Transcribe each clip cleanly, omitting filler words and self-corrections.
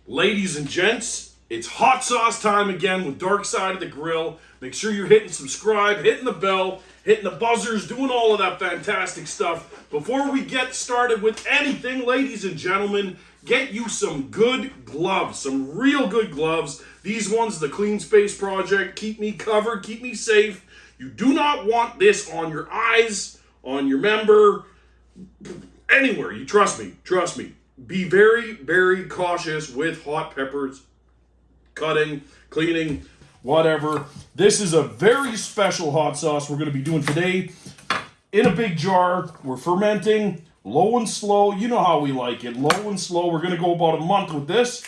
Ladies and gents, it's hot sauce time again with Dark Side of the Grill. Make sure you're hitting subscribe, hitting the bell, hitting the buzzers, doing all of that fantastic stuff. Before we get started with anything, ladies and gentlemen, get you some good gloves, some real good gloves. These ones, the Clean Space Project, keep me covered, keep me safe. You do not want this on your eyes, on your member, anywhere. You trust me. Be very, very cautious with hot peppers, cutting, cleaning, whatever. This is a very special hot sauce we're going to be doing today in a big jar. We're fermenting low and slow. You know how we like it, low and slow. We're going to go about a month with this.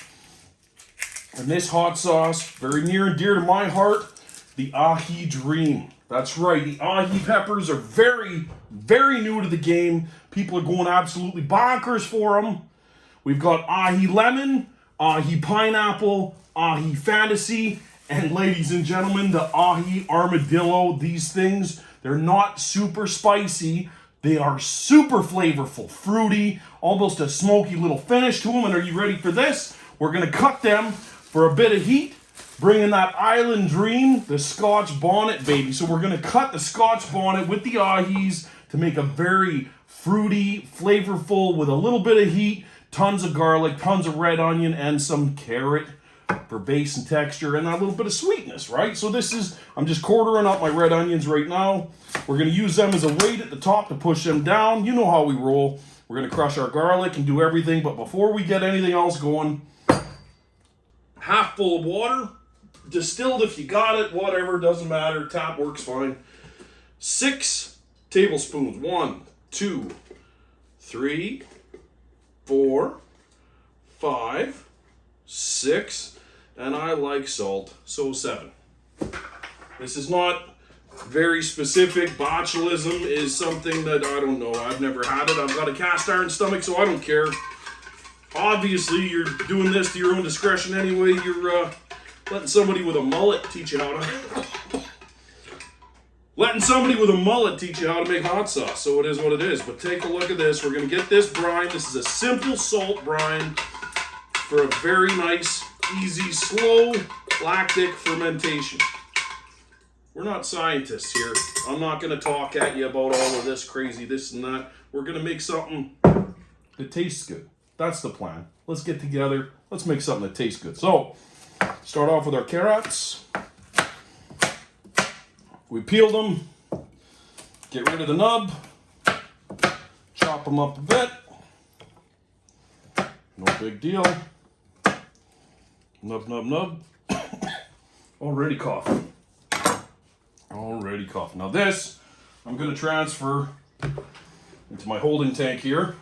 And this hot sauce, very near and dear to my heart, the ahi dream. That's right, the ahi peppers are very, very new to the game. People are going absolutely bonkers for them. We've got ahi lemon, ahi pineapple, ahi fantasy, and ladies and gentlemen, the ahi armadillo. These things, they're not super spicy. They are super flavorful, fruity, almost a smoky little finish to them. And are you ready for this? We're going to cut them for a bit of heat, bring in that island dream, the Scotch bonnet, baby. So we're going to cut the Scotch bonnet with the ahis to make a very fruity, flavorful, with a little bit of heat, tons of garlic, tons of red onion, and some carrot for base and texture, and a little bit of sweetness, right? So this is, I'm just quartering up my red onions right now. We're going to use them as a weight at the top to push them down. You know how we roll. We're going to crush our garlic and do everything, but before we get anything else going, half full of water, distilled if you got it, whatever, doesn't matter, tap works fine. 6 tablespoons, 1, 2, 3, 4, 5, 6, and I like salt, so 7. This is not very specific. Botulism is something that I don't know. I've never had it. I've got a cast iron stomach, so I don't care. Obviously, you're doing this to your own discretion anyway. You're letting somebody with a mullet teach you how to... Letting somebody with a mullet teach you how to make hot sauce. So it is what it is. But take a look at this. We're going to get this brine. This is a simple salt brine for a very nice, easy, slow lactic fermentation. We're not scientists here. I'm not going to talk at you about all of this crazy, this and that. We're going to make something that tastes good. That's the plan. Let's get together. Let's make something that tastes good. So, start off with our carrots. We peeled them, get rid of the nub, chop them up a bit, no big deal. Nub. Already coughing. Now this, I'm going to transfer into my holding tank here.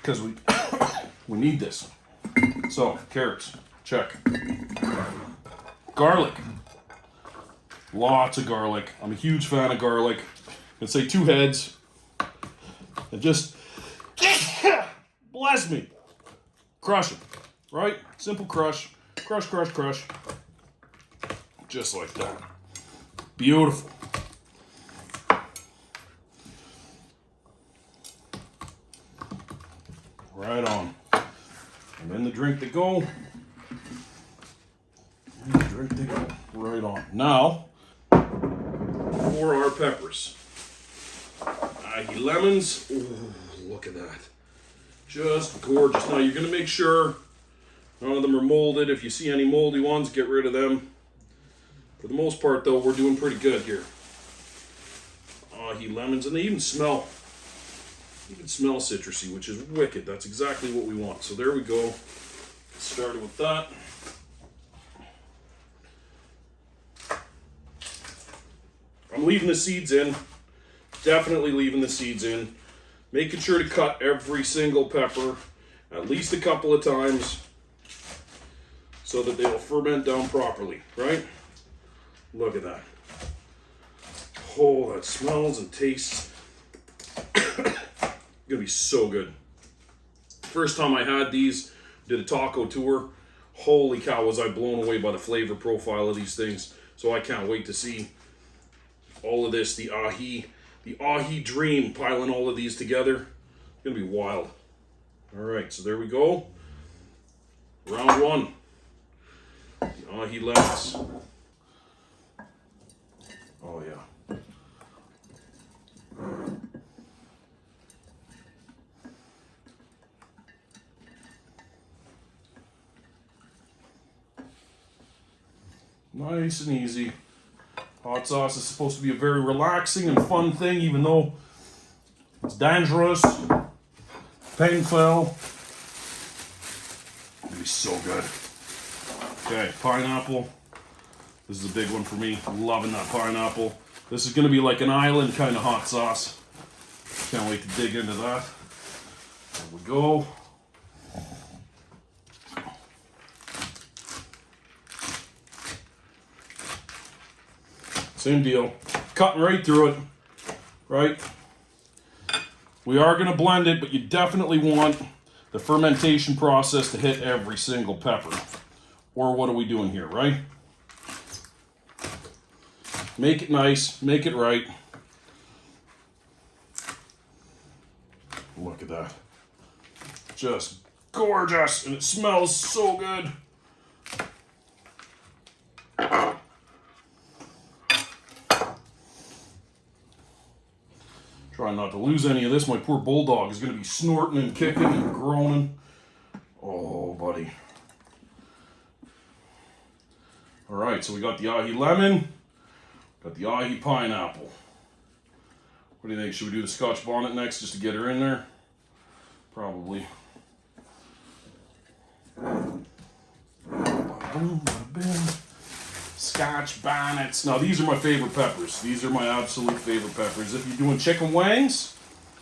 Because we need this. So, carrots, check. Garlic. Lots of garlic. I'm a huge fan of garlic. I'd say 2 heads. And just, bless me. Crush it, right? Simple crush. Crush. Just like that. Beautiful. Right on. And then the drink to go. Right on. Now, for our peppers. Ahi lemons. Ooh, look at that. Just gorgeous. Now, you're going to make sure none of them are molded. If you see any moldy ones, get rid of them. For the most part, though, we're doing pretty good here. Ahi lemons. And they even smell citrusy, which is wicked. That's exactly what we want. So there we go. Get started with that. I'm leaving the seeds in. Definitely leaving the seeds in. Making sure to cut every single pepper at least a couple of times so that they'll ferment down properly, right? Look at that. Oh, that smells and tastes gonna be so good. First time I had these, did a taco tour. Holy cow, was I blown away by the flavor profile of these things. So I can't wait to see all of this, the ahi dream, piling all of these together. It's gonna be wild. All right, so there we go. Round one, the ahi lemons. Oh yeah. Nice and easy. Hot sauce is supposed to be a very relaxing and fun thing, even though it's dangerous, painful. It's gonna be so good. Okay, pineapple. This is a big one for me. Loving that pineapple. This is gonna be like an island kind of hot sauce. Can't wait to dig into that. There we go. Same deal. Cutting right through it, right? We are going to blend it, but you definitely want the fermentation process to hit every single pepper. Or what are we doing here, right? Make it nice, make it right. Look at that. Just gorgeous, and it smells so good. Trying not to lose any of this. My poor bulldog is going to be snorting and kicking and groaning. Oh, buddy. All right, so we got the ahi lemon, got the ahi pineapple. What do you think? Should we do the Scotch bonnet next just to get her in there? Probably. Scotch bonnets. Now these are my favorite peppers. These are my absolute favorite peppers. If you're doing chicken wings,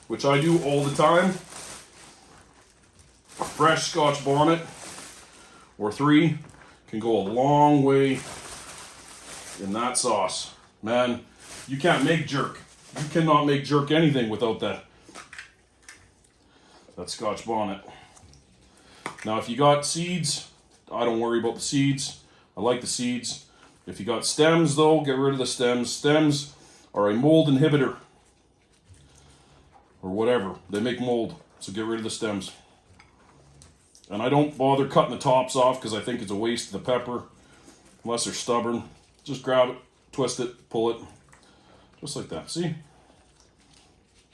which I do all the time, a fresh Scotch bonnet or 3 can go a long way in that sauce. Man, you can't make jerk. You cannot make jerk anything without that Scotch bonnet. Now if you got seeds, I don't worry about the seeds. I like the seeds. If you got stems though, get rid of the stems. Stems are a mold inhibitor. Or whatever. They make mold. So get rid of the stems. And I don't bother cutting the tops off because I think it's a waste of the pepper. Unless they're stubborn. Just grab it, twist it, pull it. Just like that. See?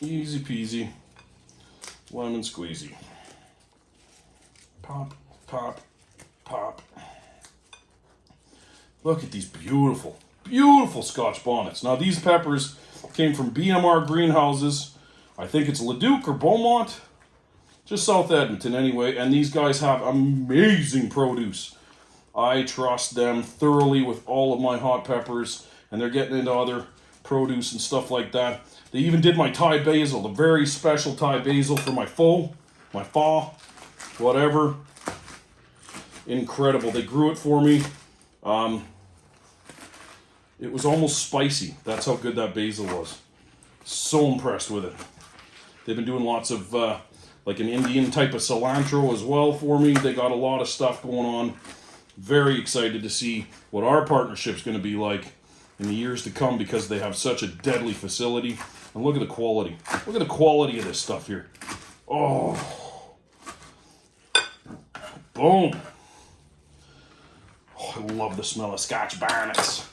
Easy peasy. Lemon squeezy. Pop, pop, pop. Look at these beautiful, beautiful Scotch bonnets. Now these peppers came from BMR greenhouses. I think it's Leduc or Beaumont. Just South Edmonton anyway. And these guys have amazing produce. I trust them thoroughly with all of my hot peppers. And they're getting into other produce and stuff like that. They even did my Thai basil, the very special Thai basil for my pho, whatever. Incredible. They grew it for me. It was almost spicy. That's how good that basil was. So impressed with it. They've been doing lots of like an Indian type of cilantro as well for me. They got a lot of stuff going on. Very excited to see what our partnership's going to be like in the years to come because they have such a deadly facility. And look at the quality. Look at the quality of this stuff here. Oh. Boom. Oh, I love the smell of Scotch bonnets.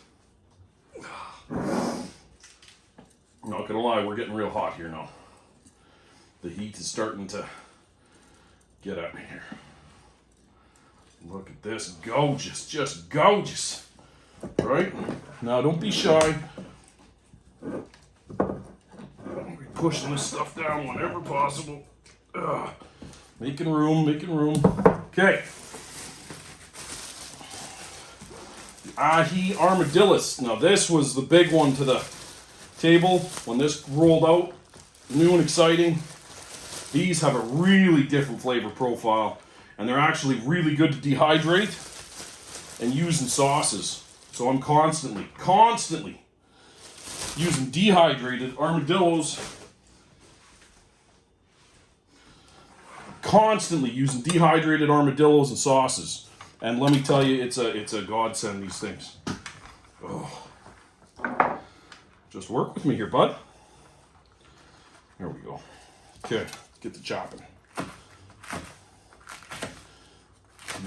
Not gonna lie, we're getting real hot here now. The heat is starting to get at me here. Look at this, gorgeous, just gorgeous. Right? Now don't be shy. We're pushing this stuff down whenever possible. Making room, making room. Okay. Ahi armadillos. Now this was the big one to the table when this rolled out. New and exciting. These have a really different flavor profile and they're actually really good to dehydrate and use in sauces. So I'm constantly using dehydrated armadillos. Constantly using dehydrated armadillos and sauces. And let me tell you, it's a godsend, these things. Oh. Just work with me here, bud. There we go. Okay, let's get to chopping.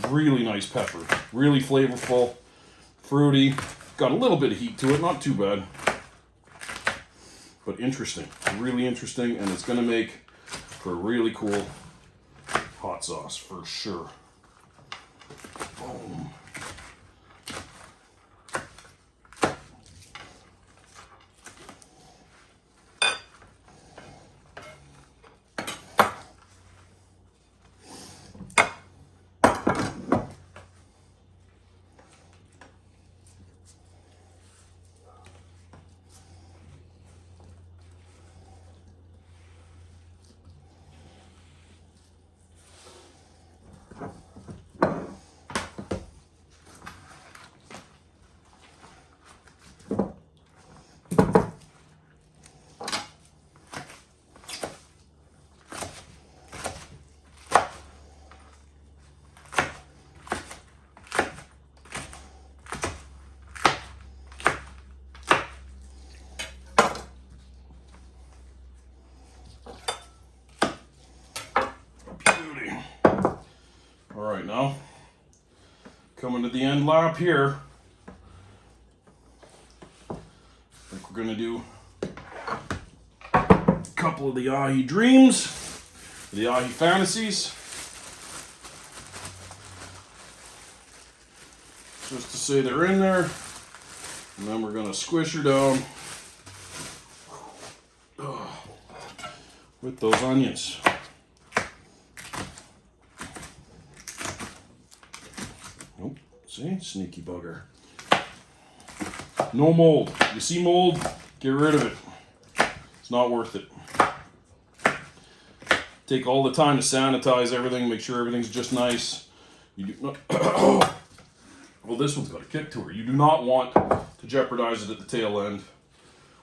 Really nice pepper. Really flavorful, fruity. Got a little bit of heat to it, not too bad. But interesting, really interesting, and it's gonna make for a really cool hot sauce for sure. Boom. All right, now coming to the end lap here. I think we're gonna do a couple of the ahi dreams, the ahi fantasies, just to say they're in there, and then we're gonna squish her down with those onions. See? Sneaky bugger. No mold. You see mold? Get rid of it. It's not worth it. Take all the time to sanitize everything, make sure everything's just nice. You do not well, this one's got a kick to her. You do not want to jeopardize it at the tail end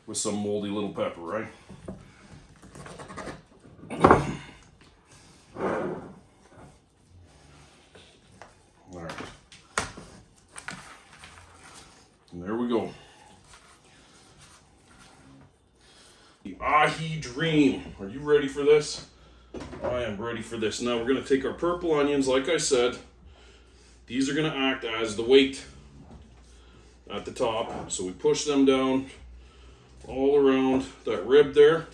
with some moldy little pepper, right? And there we go. The ahi dream. Are you ready for this? I am ready for this. Now we're going to take our purple onions, like I said. These are going to act as the weight at the top. So we push them down all around that rib there,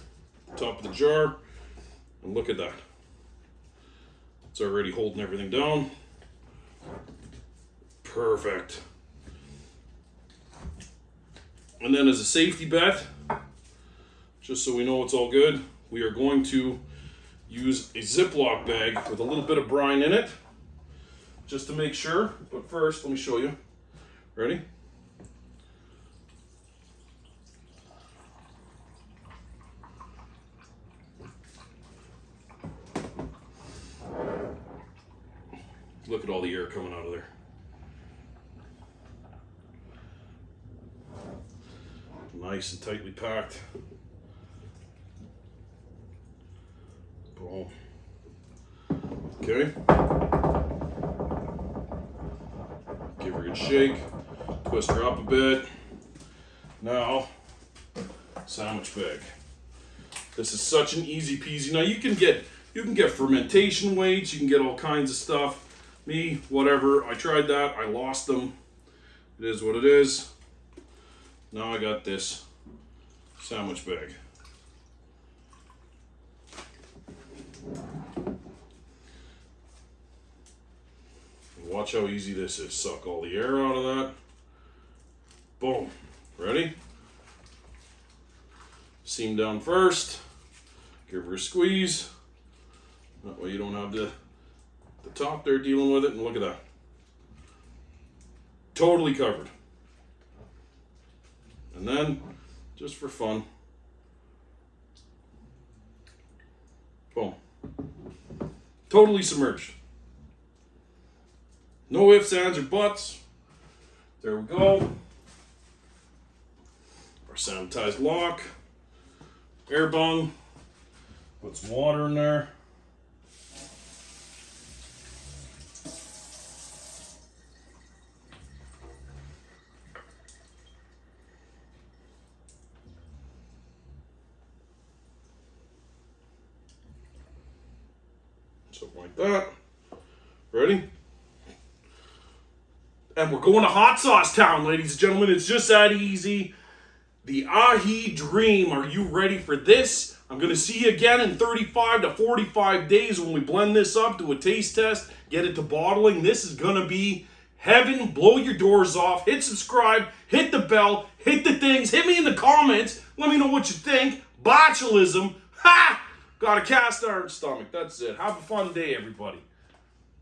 top of the jar. And look at that. It's already holding everything down. Perfect. And then as a safety bet, just so we know it's all good, we are going to use a Ziploc bag with a little bit of brine in it, just to make sure. But first, let me show you. Ready? Look at all the air coming out of there. Nice and tightly packed. Boom. Okay. Give her a good shake. Twist her up a bit. Now, sandwich bag. This is such an easy peasy. Now you can get fermentation weights. You can get all kinds of stuff. Me, whatever. I tried that. I lost them. It is what it is. Now I got this sandwich bag. Watch how easy this is. Suck all the air out of that. Boom. Ready? Seam down first. Give her a squeeze. That way you don't have the top there dealing with it. And look at that. Totally covered. And then, just for fun, boom. Totally submerged. No ifs, ands, or buts. There we go. Our sanitized lock. Air bung. Put some water in there. Something like that. Ready? And we're going to hot sauce town, ladies and gentlemen. It's just that easy. The ahi dream. Are you ready for this? I'm going to see you again in 35 to 45 days when we blend this up, do a taste test, get it to bottling. This is going to be heaven. Blow your doors off. Hit subscribe. Hit the bell. Hit the things. Hit me in the comments. Let me know what you think. Botulism. Ha! Got a cast iron stomach. That's it. Have a fun day, everybody.